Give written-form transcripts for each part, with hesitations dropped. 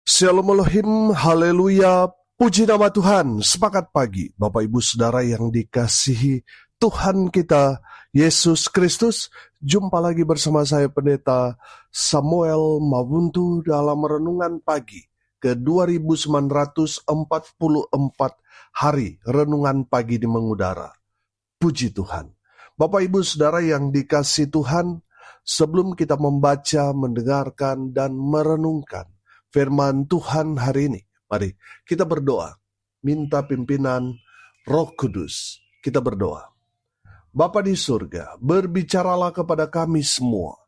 Shalom Elohim, haleluya, puji nama Tuhan. Sepakat pagi, Bapak Ibu Saudara yang dikasihi Tuhan kita, Yesus Kristus. Jumpa lagi bersama saya Pendeta Samuel Mabuntu dalam Renungan Pagi ke 2944 hari Renungan Pagi di Mengudara. Puji Tuhan. Bapak Ibu Saudara yang dikasihi Tuhan, sebelum kita membaca, mendengarkan, dan merenungkan firman Tuhan hari ini, mari kita berdoa, minta pimpinan Roh Kudus. Kita berdoa. Bapa di surga, berbicaralah kepada kami semua.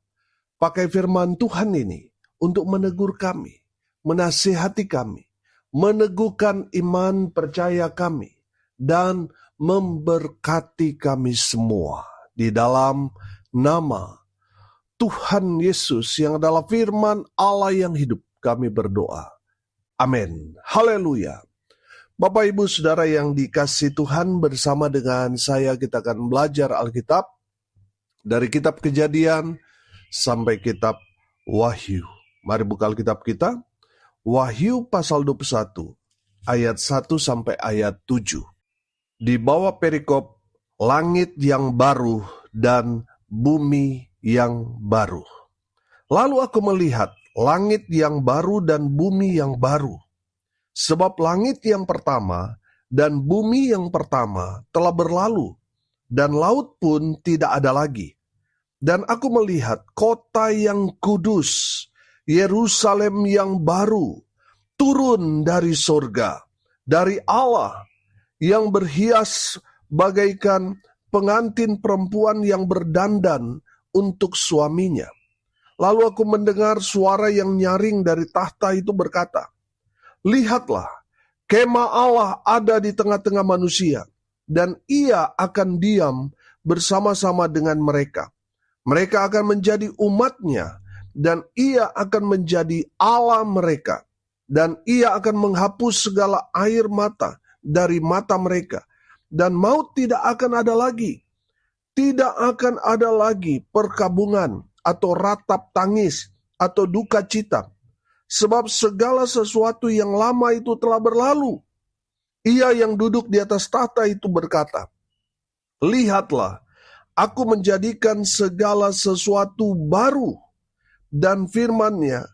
Pakai firman Tuhan ini untuk menegur kami, menasihati kami, meneguhkan iman percaya kami, dan memberkati kami semua. Di dalam nama Tuhan Yesus yang adalah firman Allah yang hidup, kami berdoa. Amin. Haleluya. Bapak Ibu Saudara yang dikasihi Tuhan, bersama dengan saya kita akan belajar Alkitab dari kitab Kejadian sampai kitab Wahyu. Mari buka Alkitab kita. Wahyu pasal 21 ayat 1 sampai ayat 7. Di bawah perikop langit yang baru dan bumi yang baru. Lalu aku melihat langit yang baru dan bumi yang baru. Sebab langit yang pertama dan bumi yang pertama telah berlalu, dan laut pun tidak ada lagi. Dan aku melihat kota yang kudus, Yerusalem yang baru, turun dari surga, dari Allah, yang berhias bagaikan pengantin perempuan yang berdandan untuk suaminya. Lalu aku mendengar suara yang nyaring dari tahta itu berkata, "Lihatlah, kemah Allah ada di tengah-tengah manusia, dan ia akan diam bersama-sama dengan mereka. Mereka akan menjadi umatnya, dan ia akan menjadi Allah mereka. Dan ia akan menghapus segala air mata dari mata mereka, dan maut tidak akan ada lagi. Tidak akan ada lagi perkabungan, atau ratap tangis, atau duka cita. Sebab segala sesuatu yang lama itu telah berlalu." Ia yang duduk di atas tahta itu berkata, "Lihatlah, aku menjadikan segala sesuatu baru." Dan firman-Nya,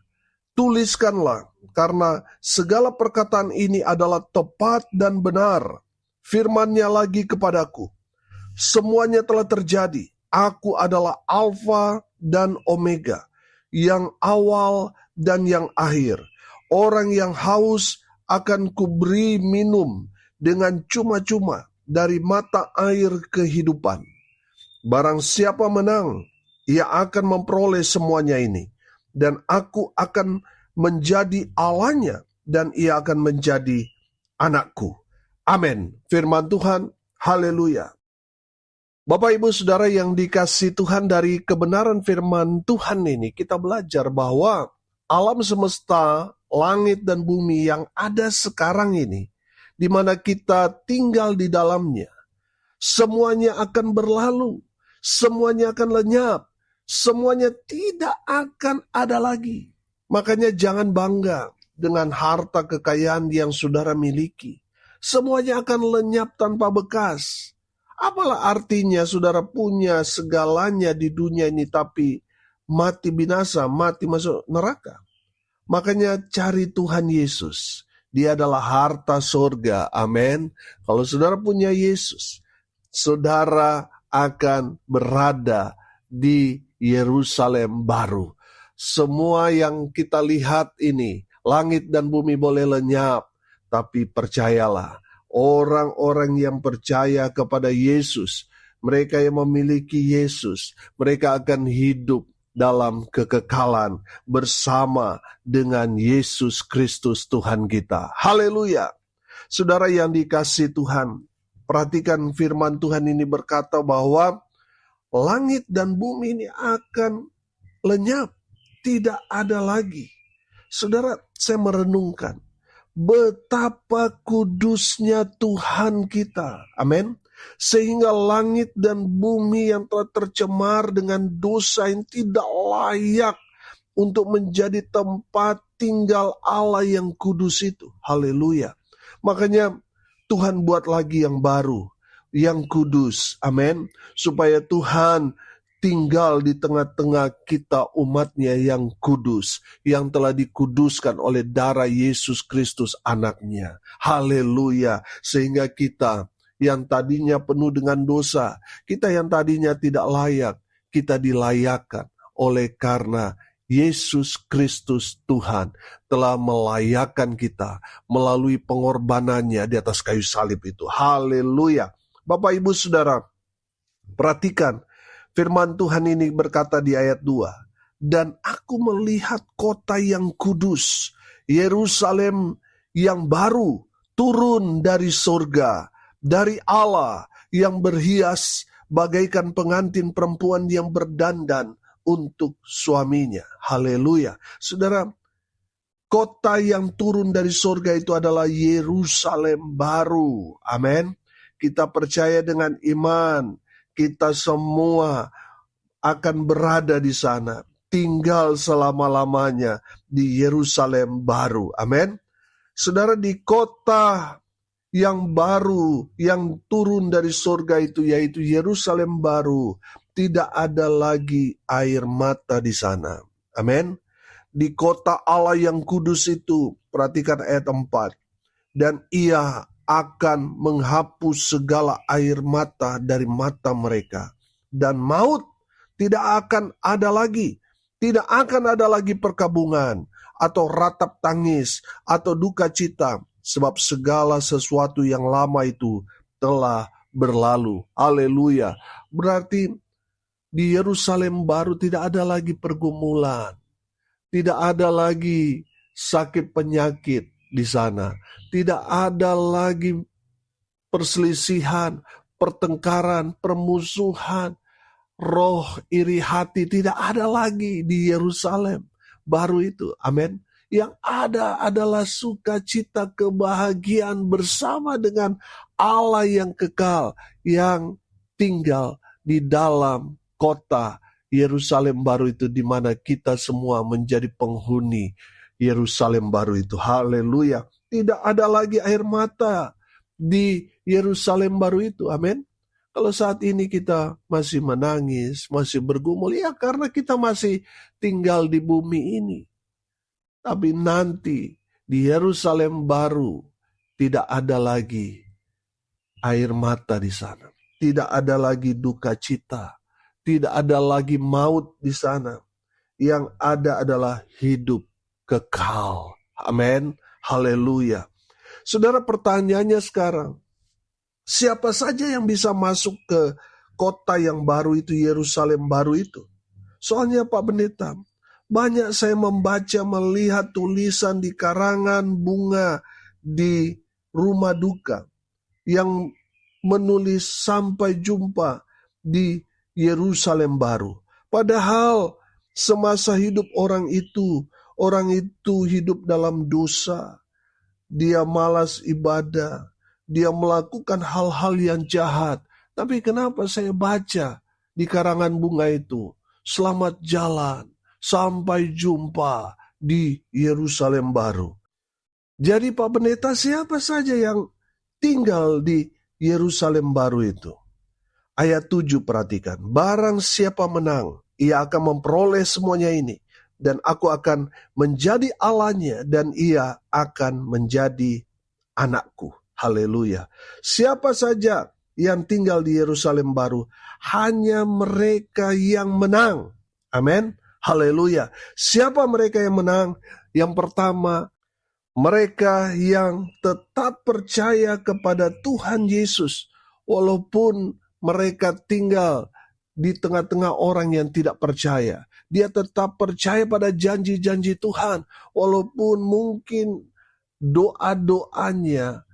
"Tuliskanlah, karena segala perkataan ini adalah tepat dan benar." Firman-Nya lagi kepadaku, "Semuanya telah terjadi. Aku adalah Alfa dan Omega, yang awal dan yang akhir. Orang yang haus akan kuberi minum dengan cuma-cuma dari mata air kehidupan. Barang siapa menang, ia akan memperoleh semuanya ini. Dan aku akan menjadi Allahnya, dan ia akan menjadi anakku." Amin. Firman Tuhan. Haleluya. Bapak Ibu Saudara yang dikasihi Tuhan, dari kebenaran firman Tuhan ini kita belajar bahwa alam semesta, langit dan bumi yang ada sekarang ini, di mana kita tinggal di dalamnya, semuanya akan berlalu, semuanya akan lenyap, semuanya tidak akan ada lagi. Makanya jangan bangga dengan harta kekayaan yang saudara miliki. Semuanya akan lenyap tanpa bekas. Apalah artinya saudara punya segalanya di dunia ini tapi mati binasa, mati masuk neraka? Makanya cari Tuhan Yesus. Dia adalah harta surga. Amin. Kalau saudara punya Yesus, saudara akan berada di Yerusalem baru. Semua yang kita lihat ini, langit dan bumi boleh lenyap, tapi percayalah, orang-orang yang percaya kepada Yesus, mereka yang memiliki Yesus, mereka akan hidup dalam kekekalan bersama dengan Yesus Kristus Tuhan kita. Haleluya. Saudara yang dikasihi Tuhan, perhatikan firman Tuhan ini berkata bahwa langit dan bumi ini akan lenyap, tidak ada lagi. Saudara, saya merenungkan betapa kudusnya Tuhan kita. Amin. Sehingga langit dan bumi yang telah tercemar dengan dosa yang tidak layak untuk menjadi tempat tinggal Allah yang kudus itu. Haleluya. Makanya Tuhan buat lagi yang baru, yang kudus. Amin. Supaya Tuhan tinggal di tengah-tengah kita umatnya yang kudus, yang telah dikuduskan oleh darah Yesus Kristus anaknya. Haleluya. Sehingga kita yang tadinya penuh dengan dosa, kita yang tadinya tidak layak, kita dilayakkan oleh karena Yesus Kristus Tuhan telah melayakkan kita melalui pengorbanannya di atas kayu salib itu. Haleluya. Bapak Ibu Saudara, perhatikan firman Tuhan ini berkata di ayat 2. Dan aku melihat kota yang kudus, Yerusalem yang baru, turun dari surga, dari Allah yang berhias bagaikan pengantin perempuan yang berdandan untuk suaminya. Haleluya. Saudara, kota yang turun dari surga itu adalah Yerusalem baru. Amin. Kita percaya dengan iman, kita semua akan berada di sana, tinggal selama-lamanya di Yerusalem baru. Amin. Saudara, di kota yang baru, yang turun dari surga itu, yaitu Yerusalem baru, tidak ada lagi air mata di sana. Amin. Di kota Allah yang kudus itu, perhatikan ayat 4. Dan ia akan menghapus segala air mata dari mata mereka. Dan maut tidak akan ada lagi. Tidak akan ada lagi perkabungan, atau ratap tangis, atau duka cita. Sebab segala sesuatu yang lama itu telah berlalu. Haleluya. Berarti di Yerusalem baru tidak ada lagi pergumulan. Tidak ada lagi sakit penyakit di sana. Tidak ada lagi perselisihan, pertengkaran, permusuhan, roh iri hati. Tidak ada lagi di Yerusalem baru itu. Amin. Yang ada adalah sukacita, kebahagiaan bersama dengan Allah yang kekal, yang tinggal di dalam kota Yerusalem baru itu, di mana kita semua menjadi penghuni Yerusalem baru itu. Haleluya. Tidak ada lagi air mata di Yerusalem baru itu. Amin. Kalau saat ini kita masih menangis, masih bergumul, ya karena kita masih tinggal di bumi ini. Tapi nanti di Yerusalem baru tidak ada lagi air mata di sana. Tidak ada lagi duka cita. Tidak ada lagi maut di sana. Yang ada adalah hidup kekal. Amin. Haleluya. Saudara, pertanyaannya sekarang, siapa saja yang bisa masuk ke kota yang baru itu, Yerusalem baru itu? Soalnya Pak Pendeta, banyak saya membaca, melihat tulisan di karangan bunga di rumah duka yang menulis sampai jumpa di Yerusalem baru. Padahal semasa hidup orang itu hidup dalam dosa. Dia malas ibadah. Dia melakukan hal-hal yang jahat. Tapi kenapa saya baca di karangan bunga itu, selamat jalan, sampai jumpa di Yerusalem baru. Jadi Pak Pendeta, siapa saja yang tinggal di Yerusalem baru itu? Ayat 7 perhatikan. Barang siapa menang, ia akan memperoleh semuanya ini. Dan aku akan menjadi Allahnya, dan ia akan menjadi anakku. Haleluya. Siapa saja yang tinggal di Yerusalem baru? Hanya mereka yang menang. Amin. Haleluya. Siapa mereka yang menang? Yang pertama, mereka yang tetap percaya kepada Tuhan Yesus, walaupun mereka tinggal di tengah-tengah orang yang tidak percaya. Dia tetap percaya pada janji-janji Tuhan, walaupun mungkin doa-doanya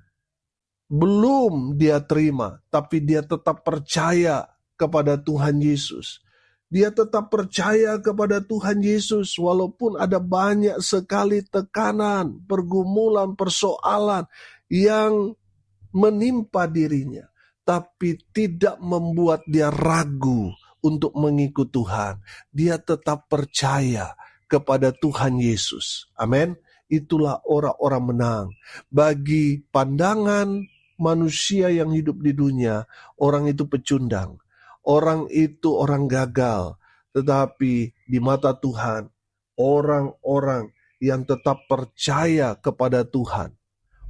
belum dia terima, tapi dia tetap percaya kepada Tuhan Yesus. Dia tetap percaya kepada Tuhan Yesus walaupun ada banyak sekali tekanan, pergumulan, persoalan yang menimpa dirinya. Tapi tidak membuat dia ragu untuk mengikut Tuhan. Dia tetap percaya kepada Tuhan Yesus. Amin. Itulah orang-orang menang. Bagi pandangan manusia yang hidup di dunia, orang itu pecundang. Orang itu orang gagal. Tetapi di mata Tuhan, orang-orang yang tetap percaya kepada Tuhan,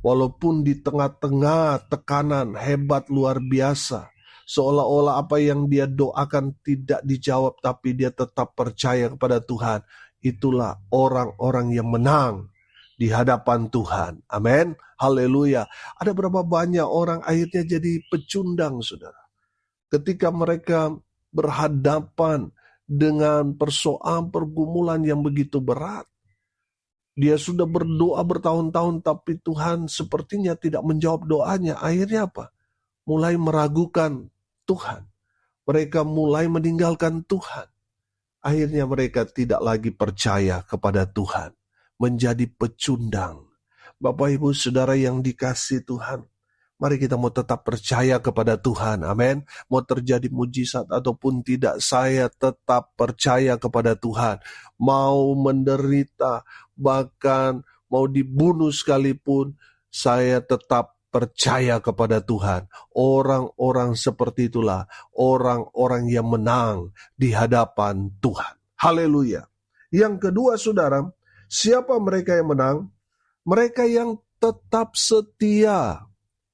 walaupun di tengah-tengah tekanan hebat luar biasa, seolah-olah apa yang dia doakan tidak dijawab, tapi dia tetap percaya kepada Tuhan. Itulah orang-orang yang menang di hadapan Tuhan. Amin. Haleluya. Ada berapa banyak orang akhirnya jadi pecundang, saudara. Ketika mereka berhadapan dengan persoalan pergumulan yang begitu berat. Dia sudah berdoa bertahun-tahun, tapi Tuhan sepertinya tidak menjawab doanya. Akhirnya apa? Mulai meragukan Tuhan. Mereka mulai meninggalkan Tuhan. Akhirnya mereka tidak lagi percaya kepada Tuhan. Menjadi pecundang. Bapak Ibu Saudara yang dikasihi Tuhan, mari kita mau tetap percaya kepada Tuhan. Amin. Mau terjadi mujizat ataupun tidak, saya tetap percaya kepada Tuhan. Mau menderita, bahkan mau dibunuh sekalipun, saya tetap percaya kepada Tuhan. Orang-orang seperti itulah orang-orang yang menang di hadapan Tuhan. Haleluya. Yang kedua, saudara, siapa mereka yang menang? Mereka yang tetap setia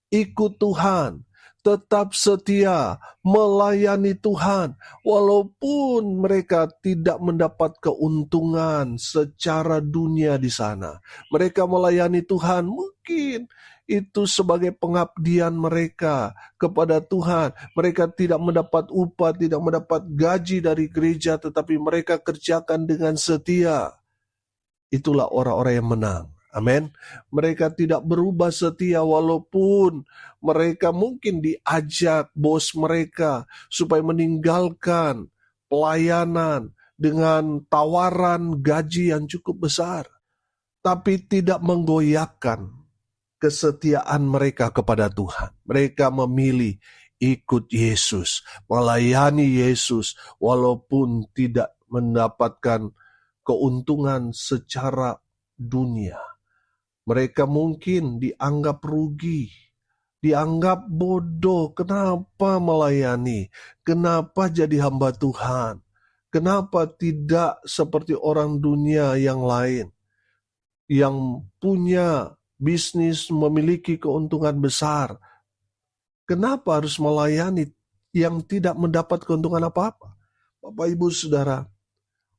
ikut Tuhan, tetap setia melayani Tuhan, walaupun mereka tidak mendapat keuntungan secara dunia di sana. Mereka melayani Tuhan, mungkin itu sebagai pengabdian mereka kepada Tuhan. Mereka tidak mendapat upah, tidak mendapat gaji dari gereja, tetapi mereka kerjakan dengan setia. Itulah orang-orang yang menang. Amin. Mereka tidak berubah setia walaupun mereka mungkin diajak bos mereka supaya meninggalkan pelayanan dengan tawaran gaji yang cukup besar. Tapi tidak menggoyahkan kesetiaan mereka kepada Tuhan. Mereka memilih ikut Yesus, melayani Yesus walaupun tidak mendapatkan keuntungan secara dunia. Mereka mungkin dianggap rugi, dianggap bodoh. Kenapa melayani? Kenapa jadi hamba Tuhan? Kenapa tidak seperti orang dunia yang lain yang punya bisnis, memiliki keuntungan besar? Kenapa harus melayani yang tidak mendapat keuntungan apa-apa? Bapak, Ibu, Saudara,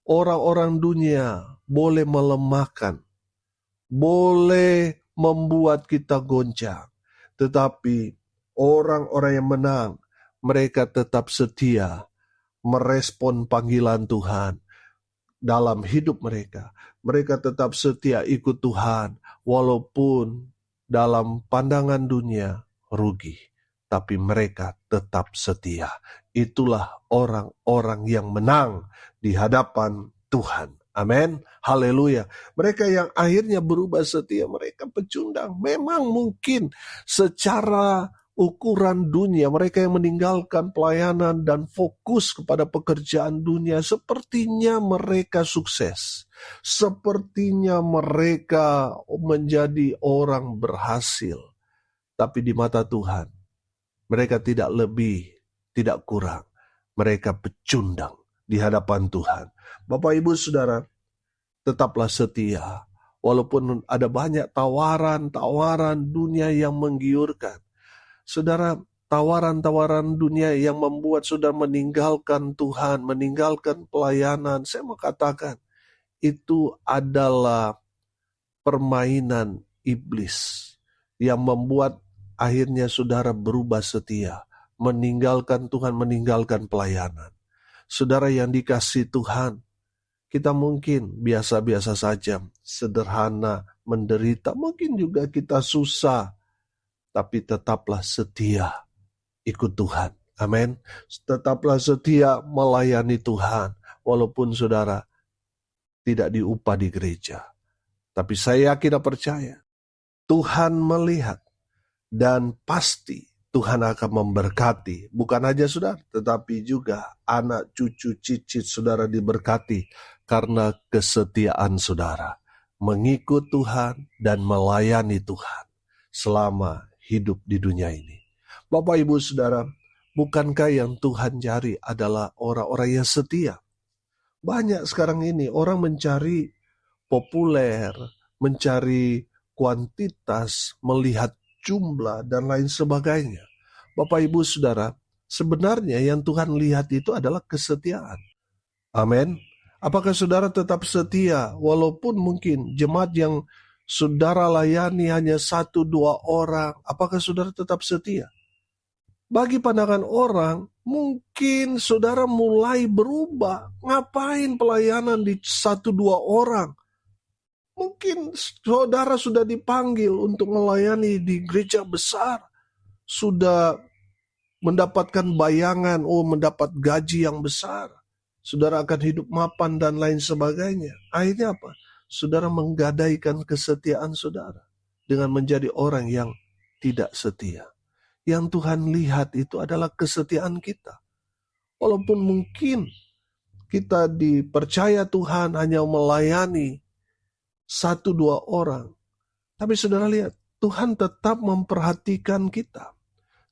orang-orang dunia boleh melemahkan, boleh membuat kita goncang. Tetapi orang-orang yang menang, mereka tetap setia merespon panggilan Tuhan dalam hidup mereka. Mereka tetap setia ikut Tuhan, walaupun dalam pandangan dunia rugi. Tapi mereka tetap setia. Itulah orang-orang yang menang di hadapan Tuhan. Amin. Haleluya. Mereka yang akhirnya berubah setia, mereka pecundang. Memang mungkin secara ukuran dunia, mereka yang meninggalkan pelayanan dan fokus kepada pekerjaan dunia, sepertinya mereka sukses. Sepertinya mereka menjadi orang berhasil. Tapi di mata Tuhan, mereka tidak lebih, tidak kurang. Mereka pecundang di hadapan Tuhan. Bapak, Ibu, Saudara, tetaplah setia. Walaupun ada banyak tawaran-tawaran dunia yang menggiurkan. Saudara, tawaran-tawaran dunia yang membuat saudara meninggalkan Tuhan, meninggalkan pelayanan. Saya mau katakan, itu adalah permainan iblis yang membuat akhirnya saudara berubah setia, meninggalkan Tuhan, meninggalkan pelayanan. Saudara yang dikasihi Tuhan, kita mungkin biasa-biasa saja, sederhana, menderita, mungkin juga kita susah, tapi tetaplah setia ikut Tuhan. Amin. Tetaplah setia melayani Tuhan, walaupun saudara tidak diupah di gereja. Tapi saya yakin dan percaya, Tuhan melihat, dan pasti Tuhan akan memberkati. Bukan hanya saudara, tetapi juga anak, cucu, cicit saudara diberkati karena kesetiaan saudara mengikut Tuhan dan melayani Tuhan selama hidup di dunia ini. Bapak, Ibu, Saudara, bukankah yang Tuhan cari adalah orang-orang yang setia? Banyak sekarang ini orang mencari populer, mencari kuantitas, melihat jumlah, dan lain sebagainya. Bapak, Ibu, Saudara, sebenarnya yang Tuhan lihat itu adalah kesetiaan. Amin. Apakah saudara tetap setia walaupun mungkin jemaat yang saudara layani hanya 1-2 orang? Apakah saudara tetap setia? Bagi pandangan orang, mungkin saudara mulai berubah. Ngapain pelayanan di 1-2 orang? Mungkin saudara sudah dipanggil untuk melayani di gereja besar. Sudah mendapatkan bayangan, mendapat gaji yang besar. Saudara akan hidup mapan dan lain sebagainya. Akhirnya apa? Saudara menggadaikan kesetiaan saudara dengan menjadi orang yang tidak setia. Yang Tuhan lihat itu adalah kesetiaan kita. Walaupun mungkin kita dipercaya Tuhan hanya melayani 1-2 orang. Tapi saudara lihat, Tuhan tetap memperhatikan kita.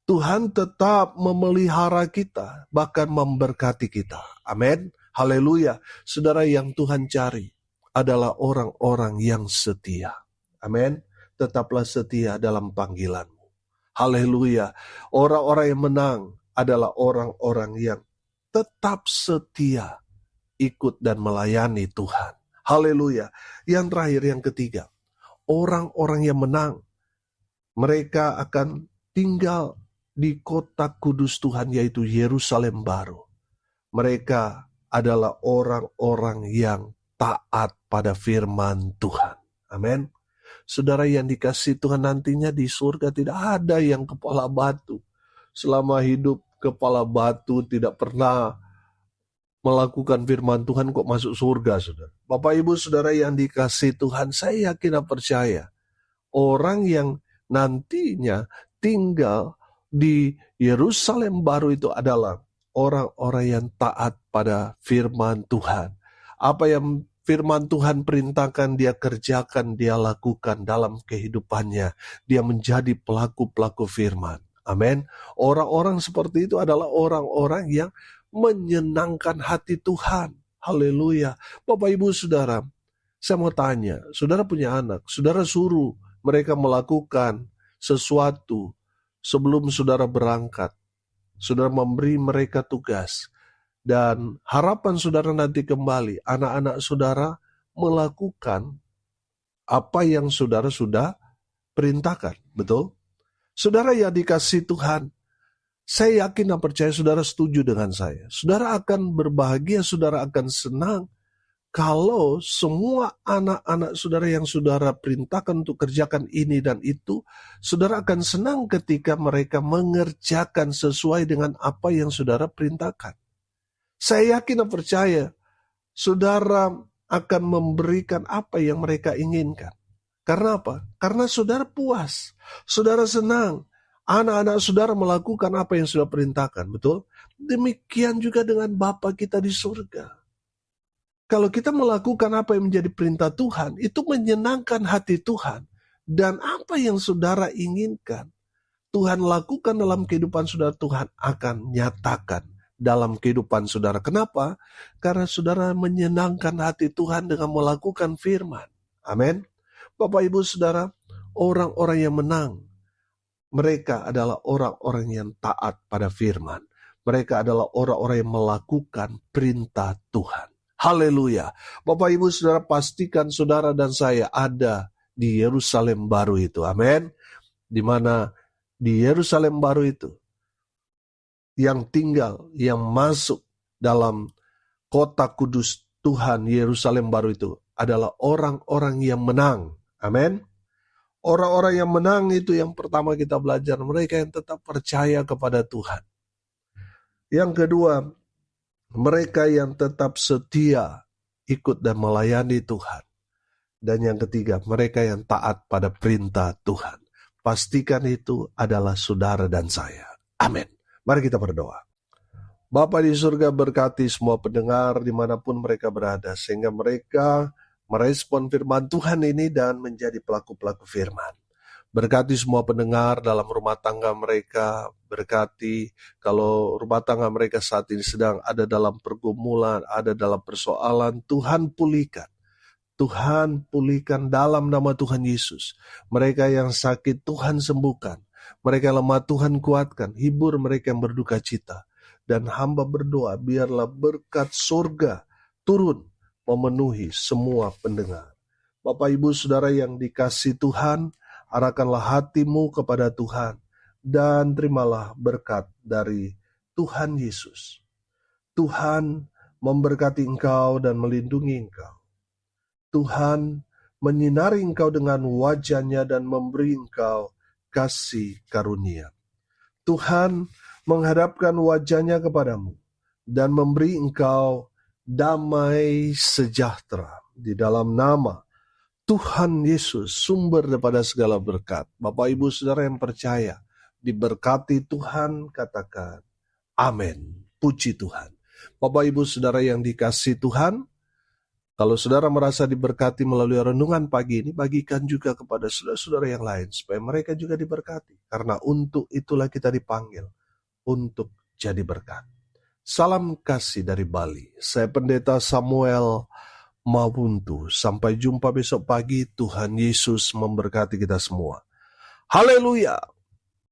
Tuhan tetap memelihara kita, bahkan memberkati kita. Amin. Haleluya. Saudara, yang Tuhan cari adalah orang-orang yang setia. Amin. Tetaplah setia dalam panggilanmu. Haleluya. Orang-orang yang menang adalah orang-orang yang tetap setia ikut dan melayani Tuhan. Haleluya. Yang terakhir, yang ketiga, orang-orang yang menang, mereka akan tinggal di kota kudus Tuhan, yaitu Yerusalem baru. Mereka adalah orang-orang yang taat pada firman Tuhan. Amin. Saudara yang dikasihi Tuhan, nantinya di surga tidak ada yang kepala batu. Selama hidup kepala batu tidak pernah melakukan firman Tuhan, kok masuk surga, saudara. Bapak, Ibu, Saudara yang dikasihi Tuhan, saya yakin dan percaya orang yang nantinya tinggal di Yerusalem baru itu adalah orang-orang yang taat pada firman Tuhan. Apa yang firman Tuhan perintahkan, dia kerjakan, dia lakukan dalam kehidupannya. Dia menjadi pelaku-pelaku firman. Amin. Orang-orang seperti itu adalah orang-orang yang menyenangkan hati Tuhan. Haleluya. Bapak, Ibu, Saudara, saya mau tanya, saudara punya anak, saudara suruh mereka melakukan sesuatu sebelum saudara berangkat. Saudara memberi mereka tugas. Dan harapan saudara nanti kembali, anak-anak saudara melakukan apa yang saudara sudah perintahkan. Betul? Saudara yang dikasihi Tuhan, saya yakin dan percaya saudara setuju dengan saya. Saudara akan berbahagia, saudara akan senang kalau semua anak-anak saudara yang saudara perintahkan untuk kerjakan ini dan itu, saudara akan senang ketika mereka mengerjakan sesuai dengan apa yang saudara perintahkan. Saya yakin dan percaya saudara akan memberikan apa yang mereka inginkan. Karena apa? Karena saudara puas, saudara senang. Anak-anak saudara melakukan apa yang saudara perintahkan, betul? Demikian juga dengan Bapa kita di surga. Kalau kita melakukan apa yang menjadi perintah Tuhan, itu menyenangkan hati Tuhan. Dan apa yang saudara inginkan, Tuhan lakukan dalam kehidupan saudara, Tuhan akan nyatakan dalam kehidupan saudara. Kenapa? Karena saudara menyenangkan hati Tuhan dengan melakukan firman. Amin. Bapak, Ibu, Saudara, orang-orang yang menang, mereka adalah orang-orang yang taat pada firman. Mereka adalah orang-orang yang melakukan perintah Tuhan. Haleluya. Bapak, Ibu, Saudara, pastikan saudara dan saya ada di Yerusalem baru itu. Amin. Di mana di Yerusalem baru itu, yang tinggal, yang masuk dalam kota kudus Tuhan, Yerusalem baru itu adalah orang-orang yang menang. Amin. Orang-orang yang menang itu yang pertama kita belajar, mereka yang tetap percaya kepada Tuhan. Yang kedua, mereka yang tetap setia ikut dan melayani Tuhan. Dan yang ketiga, mereka yang taat pada perintah Tuhan. pastikan itu adalah saudara dan saya. Amin. Mari kita berdoa. Bapa di surga, berkati semua pendengar dimanapun mereka berada, sehingga mereka merespon firman Tuhan ini dan menjadi pelaku-pelaku firman. Berkati semua pendengar dalam rumah tangga mereka. Berkati kalau rumah tangga mereka saat ini sedang ada dalam pergumulan, ada dalam persoalan. Tuhan pulihkan. Tuhan pulihkan dalam nama Tuhan Yesus. Mereka yang sakit Tuhan sembuhkan. Mereka yang lemah Tuhan kuatkan. Hibur mereka yang berduka cita. Dan hamba berdoa biarlah berkat surga turun memenuhi semua pendengar. Bapak Ibu Saudara yang dikasihi Tuhan, arahkanlah hatimu kepada Tuhan dan terimalah berkat dari Tuhan Yesus. Tuhan memberkati engkau dan melindungi engkau. Tuhan menyinari engkau dengan wajah-Nya dan memberi engkau kasih karunia. Tuhan menghadapkan wajah-Nya kepadamu dan memberi engkau damai sejahtera di dalam nama Tuhan Yesus, sumber daripada segala berkat. Bapak Ibu Saudara yang percaya, diberkati Tuhan, katakan amin. Puji Tuhan. Bapak Ibu Saudara yang dikasihi Tuhan, kalau saudara merasa diberkati melalui renungan pagi ini, bagikan juga kepada saudara-saudara yang lain, supaya mereka juga diberkati. Karena untuk itulah kita dipanggil, untuk jadi berkat. Salam kasih dari Bali. Saya Pendeta Samuel Mabuntu. Sampai jumpa besok pagi. Tuhan Yesus memberkati kita semua. Haleluya.